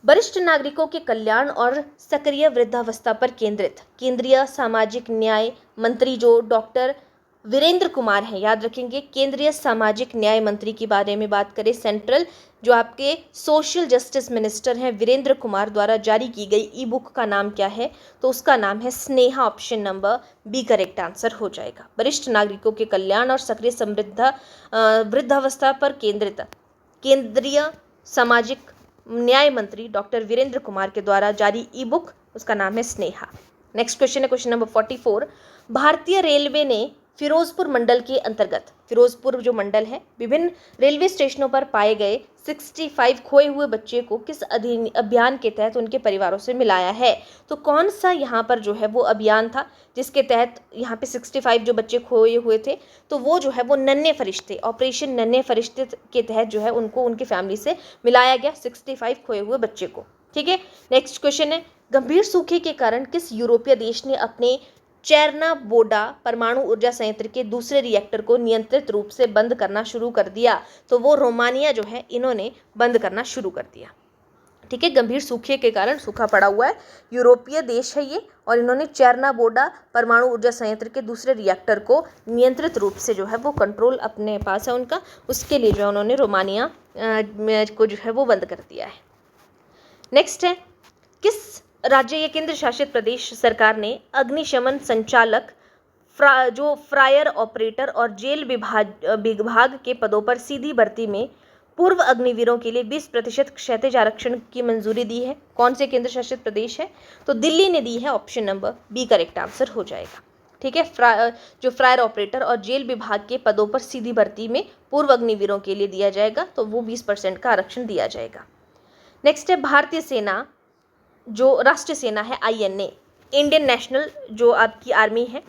वरिष्ठ नागरिकों के कल्याण और सक्रिय वृद्धावस्था पर केंद्रित केंद्रीय सामाजिक न्याय मंत्री जो डॉक्टर वीरेंद्र कुमार हैं, याद रखेंगे, केंद्रीय सामाजिक न्याय मंत्री के बारे में बात करें, सेंट्रल जो आपके सोशल जस्टिस मिनिस्टर हैं वीरेंद्र कुमार द्वारा जारी की गई ई बुक का नाम क्या है? तो उसका नाम है Sneha. Option number B correct answer हो जाएगा। वरिष्ठ नागरिकों के कल्याण और सक्रिय वृद्धावस्था पर केंद्रित केंद्रीय सामाजिक न्याय मंत्री डॉक्टर वीरेंद्र कुमार के द्वारा जारी ई बुक, उसका नाम है स्नेहा। नेक्स्ट क्वेश्चन है क्वेश्चन नंबर 44। भारतीय रेलवे ने फिरोजपुर मंडल के अंतर्गत, फिरोजपुर जो मंडल है, विभिन्न रेलवे स्टेशनों पर पाए गए 65 खोए हुए बच्चे को किस अभियान के तहत उनके परिवारों से मिलाया है? तो कौन सा यहाँ पर जो है वो अभियान था जिसके तहत यहाँ पे 65 जो बच्चे खोए हुए थे, तो वो जो है वो नन्हे फरिश्ते, ऑपरेशन नन्हे फरिश्ते के तहत जो है उनको उनकी फैमिली से मिलाया गया 65 खोए हुए बच्चे को। ठीक है, नेक्स्ट क्वेश्चन है, गंभीर सूखे के कारण किस यूरोपीय देश ने अपने चेर्नाबोडा परमाणु ऊर्जा संयंत्र के दूसरे रिएक्टर को नियंत्रित रूप से बंद करना शुरू कर दिया? तो वो रोमानिया जो है, इन्होंने बंद करना शुरू कर दिया। ठीक है, गंभीर सूखे के कारण सूखा पड़ा हुआ है, यूरोपीय देश है ये, और इन्होंने चेर्नाबोडा परमाणु ऊर्जा संयंत्र के दूसरे रिएक्टर को नियंत्रित रूप से जो है वो कंट्रोल अपने पास है उनका, उसके लिए जो है उन्होंने रोमानिया को जो है वो बंद कर दिया है। नेक्स्ट है, किस राज्य या केंद्र शासित प्रदेश सरकार ने अग्निशमन संचालक, जो फायर ऑपरेटर और जेल विभाग के पदों पर सीधी भर्ती में पूर्व अग्निवीरों के लिए 20% क्षैतिज आरक्षण की मंजूरी दी है? कौन से केंद्र शासित प्रदेश है? तो दिल्ली ने दी है, option number B correct answer हो जाएगा। ठीक है, जो फायर ऑपरेटर और जेल विभाग के पदों पर सीधी भर्ती में पूर्व अग्निवीरों के लिए दिया जाएगा, तो वो 20% का आरक्षण दिया जाएगा। नेक्स्ट है, भारतीय सेना, जो राष्ट्रीय सेना है INA, इंडियन नेशनल जो आपकी आर्मी है,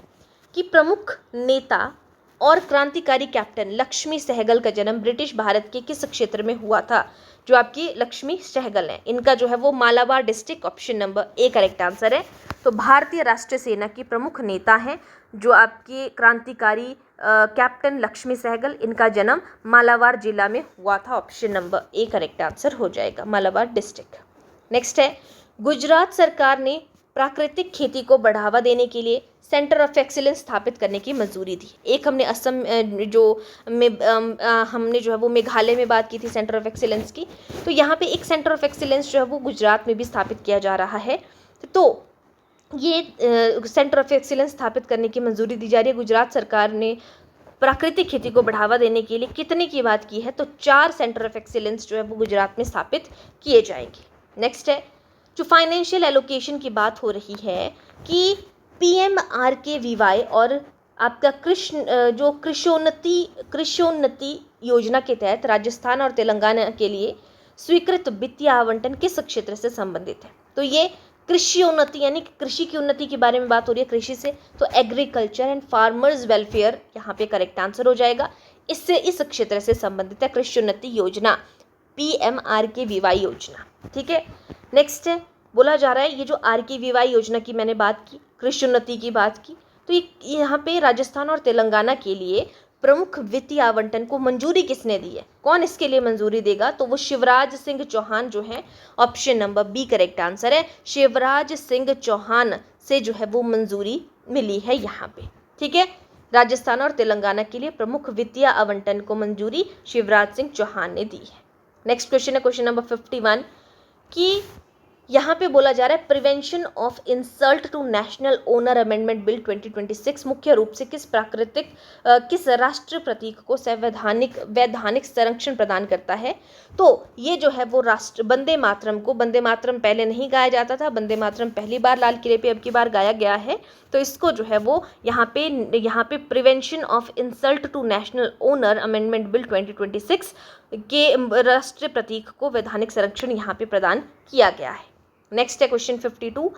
की प्रमुख नेता और क्रांतिकारी कैप्टन लक्ष्मी सहगल का जन्म ब्रिटिश भारत के किस क्षेत्र में हुआ था? जो आपकी लक्ष्मी सहगल है, इनका जो है वो Malabar district, option number A correct answer है। तो भारतीय राष्ट्रीय सेना की प्रमुख नेता हैं जो आपके क्रांतिकारी कैप्टन लक्ष्मी सहगल, इनका जन्म मालाबार जिला में हुआ था, option number A correct answer हो जाएगा, मालाबार डिस्ट्रिक्ट। नेक्स्ट है, गुजरात सरकार ने प्राकृतिक खेती को बढ़ावा देने के लिए सेंटर ऑफ एक्सीलेंस स्थापित करने की मंजूरी दी। एक हमने असम हमने जो है वो मेघालय में बात की थी सेंटर ऑफ एक्सीलेंस की, तो यहाँ पे एक सेंटर ऑफ एक्सीलेंस जो है वो गुजरात में भी स्थापित किया जा रहा है। तो ये सेंटर ऑफ एक्सीलेंस स्थापित करने की मंजूरी दी जा रही है। गुजरात सरकार ने प्राकृतिक खेती को बढ़ावा देने के लिए कितने की बात की है? तो 4 सेंटर ऑफ एक्सीलेंस जो है वो गुजरात में स्थापित किए जाएंगे। नेक्स्ट है, जो फाइनेंशियल एलोकेशन की बात हो रही है कि PMRKVY और आपका कृषोन्नति योजना के तहत राजस्थान और तेलंगाना के लिए स्वीकृत वित्तीय आवंटन किस क्षेत्र से संबंधित है? तो ये कृषि उन्नति यानी कृषि की उन्नति के बारे में बात हो रही है, कृषि से, तो एग्रीकल्चर एंड फार्मर्स वेलफेयर यहाँ पे करेक्ट आंसर हो जाएगा। इससे इस क्षेत्र से संबंधित है कृषि उन्नति योजना, PMRKVY योजना। ठीक है, नेक्स्ट है, बोला जा रहा है ये जो RKVY योजना की मैंने बात की, कृषि उन्नति की बात की, तो यहाँ पे राजस्थान और तेलंगाना के लिए प्रमुख वित्तीय आवंटन को मंजूरी किसने दी है? कौन इसके लिए मंजूरी देगा? तो वो शिवराज सिंह चौहान जो है, option number B correct answer है। शिवराज सिंह चौहान से जो है वो मंजूरी मिली है यहाँ पे। ठीक है, राजस्थान और तेलंगाना के लिए प्रमुख वित्तीय आवंटन को मंजूरी शिवराज सिंह चौहान ने दी है। नेक्स्ट क्वेश्चन है क्वेश्चन नंबर 51 कि यहाँ पे बोला जा रहा है prevention of insult to national honour amendment bill 2026 मुख्य रूप से किस राष्ट्र प्रतीक को वैधानिक संरक्षण प्रदान करता है? तो ये जो है वो राष्ट्र वंदे मातरम पहले नहीं गाया जाता था, वंदे मातरम पहली बार लाल किले पे अब की बार गाया गया है, तो इसको जो है वो यहाँ पे prevention of insult to national honour amendment bill 2026 के राष्ट्रीय प्रतीक को वैधानिक संरक्षण यहाँ पे प्रदान किया गया है। नेक्स्ट है क्वेश्चन 52,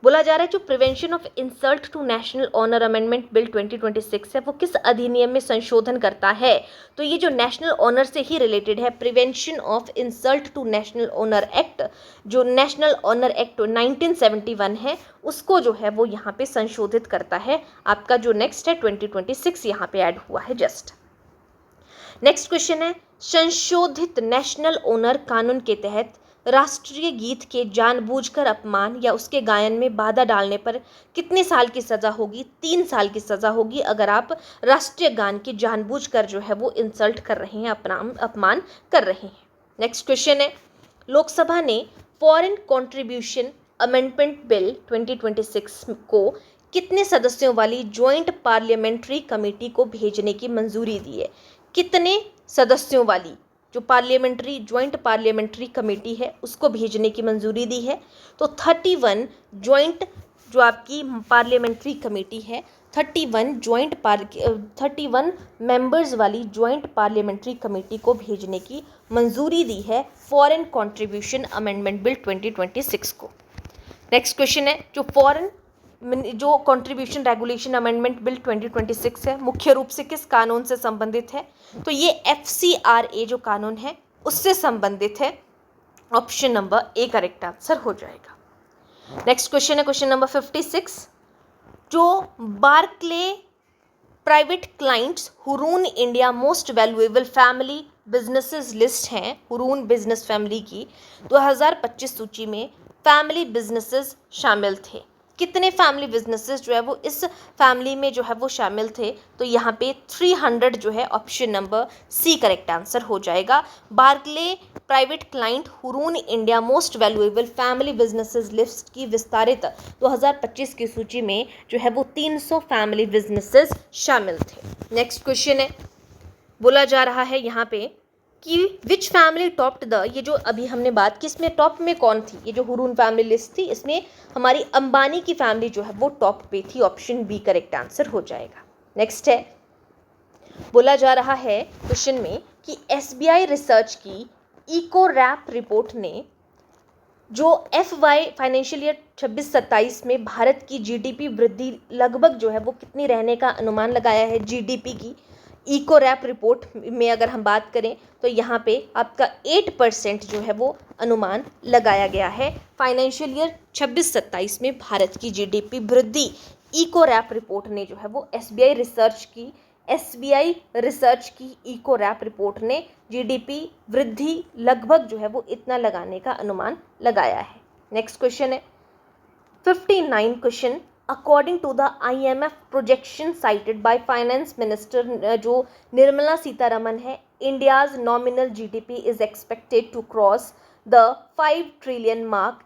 बोला जा रहा है जो prevention of insult to national honour amendment bill 2026 है वो किस अधिनियम में संशोधन करता है? तो ये जो नेशनल ऑनर से ही रिलेटेड है, prevention of insult to national honour act, जो नेशनल ऑनर एक्ट 1971 है, उसको जो है वो यहाँ पे संशोधित करता है। आपका जो नेक्स्ट है 2026 यहाँ पे ऐड हुआ है जस्ट। नेक्स्ट क्वेश्चन है, संशोधित नेशनल ऑनर कानून के तहत राष्ट्रीय गीत के जानबूझकर अपमान या उसके गायन में बाधा डालने पर कितने साल की सज़ा होगी? 3 साल की सज़ा होगी अगर आप राष्ट्रीय गान की जानबूझकर जो है वो इंसल्ट कर रहे हैं, अपमान कर रहे हैं। नेक्स्ट क्वेश्चन है, लोकसभा ने फॉरेन कंट्रीब्यूशन अमेंडमेंट बिल 2026 को कितने सदस्यों वाली ज्वाइंट पार्लियामेंट्री कमेटी को भेजने की मंजूरी दी है? कितने सदस्यों वाली जो ज्वाइंट पार्लियामेंट्री कमेटी है उसको भेजने की मंजूरी दी है? तो 31 ज्वाइंट जो आपकी पार्लियामेंट्री कमेटी है 31 मेंबर्स वाली ज्वाइंट पार्लियामेंट्री कमेटी को भेजने की मंजूरी दी है फॉरेन कंट्रीब्यूशन अमेंडमेंट बिल 2026 को। नेक्स्ट क्वेश्चन है, जो कंट्रीब्यूशन रेगुलेशन अमेंडमेंट बिल 2026 है, मुख्य रूप से किस कानून से संबंधित है? तो ये FCRA जो कानून है उससे संबंधित है। Option number A correct answer हो जाएगा। नेक्स्ट क्वेश्चन है क्वेश्चन नंबर 56, जो Barclays private clients Hurun India most valuable family businesses list हैं, हुरून बिजनेस फैमिली की 2025 सूची में फैमिली बिजनेसेस शामिल थे। कितने फैमिली बिजनेसेस जो है वो इस फैमिली में जो है वो शामिल थे? तो यहाँ पे 300 जो है option number C correct answer हो जाएगा। Barclays private client Hurun India most valuable family businesses list की विस्तारित 2025 की सूची में जो है वो 300 फैमिली बिजनेसेस शामिल थे। नेक्स्ट क्वेश्चन है, बोला जा रहा है यहाँ पे कि विच फैमिली टॉप्ड द, ये जो अभी हमने बात की इसमें टॉप में कौन थी? ये जो हुरून फैमिली लिस्ट थी इसमें हमारी अंबानी की फैमिली जो है वो टॉप पे थी। ऑप्शन बी करेक्ट आंसर हो जाएगा। नेक्स्ट है, बोला जा रहा है क्वेश्चन में कि SBI रिसर्च की इको रैप रिपोर्ट ने जो FY फाइनेंशियल ईयर 26-27 में भारत की GDP वृद्धि लगभग जो है वो कितनी रहने का अनुमान लगाया है GDP की? इको रैप रिपोर्ट में अगर हम बात करें तो यहाँ पे आपका 8% जो है वो अनुमान लगाया गया है। फाइनेंशियल ईयर 26-27 में भारत की GDP वृद्धि इको रैप रिपोर्ट ने जो है वो SBI रिसर्च की इको रैप रिपोर्ट ने GDP वृद्धि लगभग जो है वो इतना लगाने का अनुमान लगाया है। नेक्स्ट क्वेश्चन है 59 question, according to the IMF projection cited by finance minister जो निर्मला सीतारमन है, India's nominal GDP is expected to cross the $5 trillion mark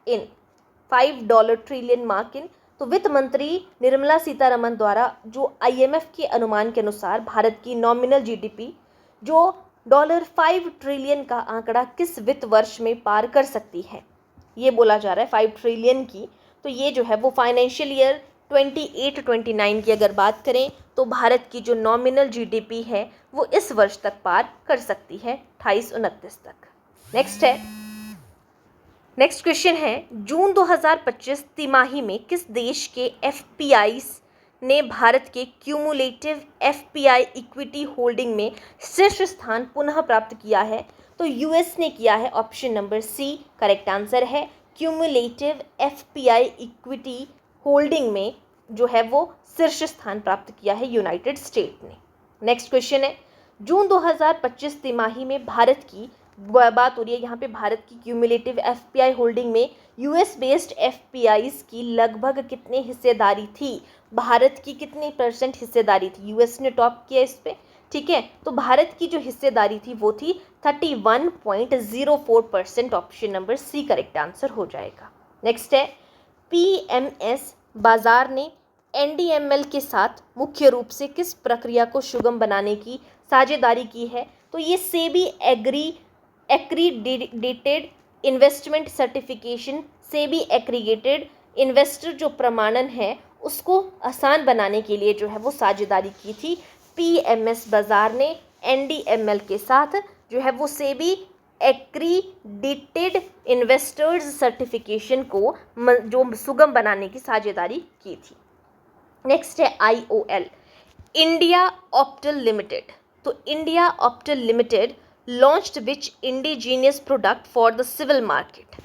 in. तो वित्त मंत्री निर्मला सीतारमन द्वारा जो IMF के अनुमान के अनुसार भारत की नॉमिनल GDP जो $5 ट्रिलियन का आंकड़ा किस वित्त वर्ष में पार कर सकती है? ये बोला जा रहा है 5 ट्रिलियन की। तो ये जो है वो फाइनेंशियल ईयर 28-29 की अगर बात करें तो भारत की जो नॉमिनल GDP है वो इस वर्ष तक पार कर सकती है 28-29 तक। नेक्स्ट क्वेश्चन है, जून 2025 तिमाही में किस देश के FPIs ने भारत के क्यूमुलेटिव FPI इक्विटी होल्डिंग में शीर्ष स्थान पुनः प्राप्त किया है? तो US ने किया है। Option number C correct answer है। क्यूमुलेटिव FPI इक्विटी होल्डिंग में जो है वो शीर्ष स्थान प्राप्त किया है यूनाइटेड स्टेट ने। नेक्स्ट क्वेश्चन है, जून 2025 तिमाही में भारत की बात हो रही है यहाँ पे, भारत की क्यूमुलेटिव FPI होल्डिंग में US बेस्ड FPIs की लगभग कितनी हिस्सेदारी थी? भारत की कितनी % हिस्सेदारी थी? US ने टॉप किया इस पे, ठीक है। तो भारत की जो हिस्सेदारी थी वो थी 31.04%। Option number C correct answer हो जाएगा। नेक्स्ट है, PMS बाजार ने NDML के साथ मुख्य रूप से किस प्रक्रिया को सुगम बनाने की साझेदारी की है? तो ये SEBI accredited investment certification, SEBI aggregated investor जो प्रमाणन है उसको आसान बनाने के लिए जो है वो साझेदारी की थी। PMS बाजार ने NDML के साथ जो है वो सेबी एक्रीडेटेड इन्वेस्टर्स सर्टिफिकेशन को जो सुगम बनाने की साझेदारी की थी। नेक्स्ट है IOL, इंडिया ऑप्टल लिमिटेड। तो India Optel limited launched which indigenous product for the civil market.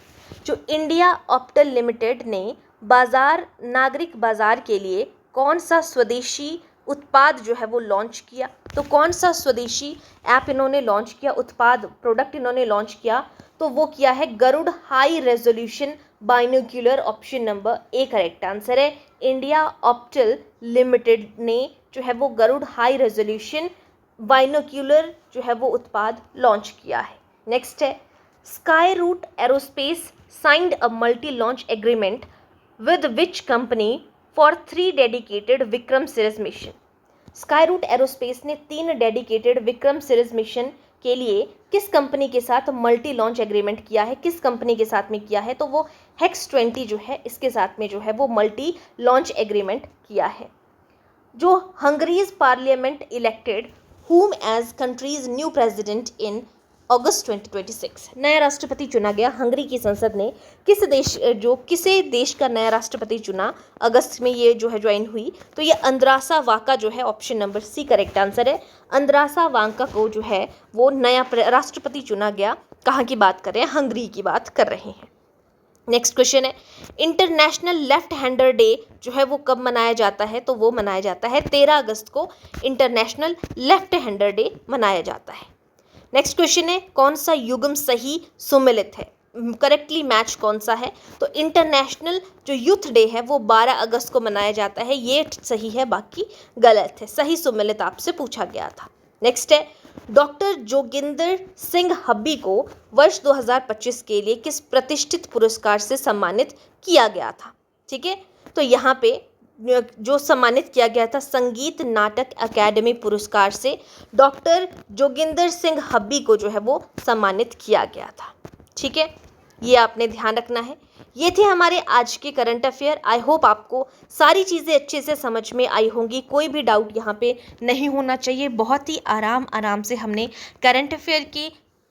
जो इंडिया ऑप्टल लिमिटेड ने नागरिक बाजार के लिए कौन सा स्वदेशी उत्पाद जो है वो लॉन्च किया? तो कौन सा स्वदेशी ऐप इन्होंने लॉन्च किया, प्रोडक्ट इन्होंने लॉन्च किया? तो वो किया है Garud high resolution binocular. Option number A correct answer है। इंडिया ऑप्टल लिमिटेड ने जो है वो गरुड़ हाई रेजोल्यूशन बाइनोक्यूलर जो है वो उत्पाद लॉन्च किया है। नेक्स्ट है, Skyroot aerospace signed a multi launch agreement with which company for 3 dedicated Vikram series mission. Skyroot aerospace ने 3 डेडिकेटेड विक्रम सीरीज मिशन के लिए किस कंपनी के साथ मल्टी लॉन्च एग्रीमेंट किया है? किस कंपनी के साथ में किया है? तो वो हेक्स 20 जो है इसके साथ में जो है वो मल्टी लॉन्च एग्रीमेंट किया है। जो Hungary's parliament elected whom as country's new president in August 2026। नया राष्ट्रपति चुना गया। हंगरी की संसद ने किसे देश का नया राष्ट्रपति चुना अगस्त में, ये जो है ज्वाइन हुई, तो ये अंद्रासा वाका जो है, option number C correct answer है। अंद्रासा वाका को जो है वो नया राष्ट्रपति चुना गया। कहाँ की बात कर रहे हैं? हंगरी की बात कर रहे हैं। नेक्स्ट क्वेश्चन है, इंटरनेशनल लेफ्ट हैंडर डे जो है वो कब मनाया जाता है? तो वो मनाया जाता है 13 अगस्त को इंटरनेशनल लेफ्ट हैंडर डे मनाया जाता है। नेक्स्ट क्वेश्चन है, कौन सा युग्म सही सुमेलित है? करेक्टली मैच कौन सा है? तो इंटरनेशनल जो यूथ डे है वो 12 अगस्त को मनाया जाता है, ये सही है, बाकी गलत है। सही सुमेलित आपसे पूछा गया था। नेक्स्ट है, डॉक्टर जोगिंदर सिंह हब्बी को वर्ष 2025 के लिए किस प्रतिष्ठित पुरस्कार से सम्मानित किया गया था? ठीक है, तो यहाँ पे जो सम्मानित किया गया था संगीत नाटक अकादमी पुरस्कार से डॉक्टर जोगिंदर सिंह हब्बी को जो है वो सम्मानित किया गया था। ठीक है, ये आपने ध्यान रखना है। ये थे हमारे आज के करंट अफेयर। आई होप आपको सारी चीज़ें अच्छे से समझ में आई होंगी, कोई भी डाउट यहाँ पे नहीं होना चाहिए। बहुत ही आराम से हमने करंट अफेयर के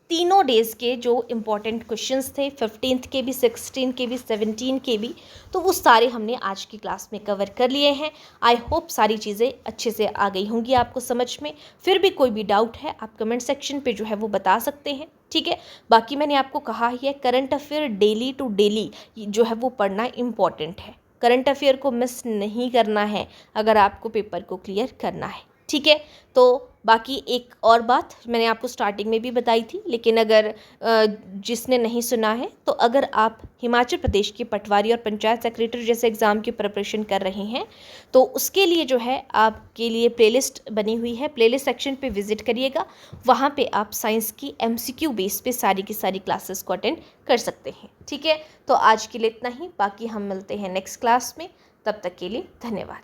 तीनों डेज़ के जो इम्पॉर्टेंट क्वेश्चंस थे, 15th के भी, 16 के भी, 17 के भी, तो वो सारे हमने आज की क्लास में कवर कर लिए हैं। आई होप सारी चीज़ें अच्छे से आ गई होंगी आपको समझ में। फिर भी कोई भी डाउट है आप कमेंट सेक्शन पे जो है वो बता सकते हैं। ठीक है, बाकी मैंने आपको कहा ही है, current affair daily to daily जो है वो पढ़ना इम्पॉर्टेंट है। करंट अफेयर को मिस नहीं करना है अगर आपको पेपर को क्लियर करना है। ठीक है, तो बाकी एक और बात मैंने आपको स्टार्टिंग में भी बताई थी, लेकिन अगर जिसने नहीं सुना है, तो अगर आप हिमाचल प्रदेश के पटवारी और पंचायत सेक्रेटरी जैसे एग्ज़ाम की प्रिपरेशन कर रहे हैं, तो उसके लिए जो है आपके लिए प्लेलिस्ट बनी हुई है। प्लेलिस्ट सेक्शन पे विजिट करिएगा, वहाँ पे आप साइंस की MCQ बेस पे सारी की सारी क्लासेस को अटेंड कर सकते हैं। ठीक है, तो आज के लिए इतना ही, बाकी हम मिलते हैं नेक्स्ट क्लास में। तब तक के लिए धन्यवाद।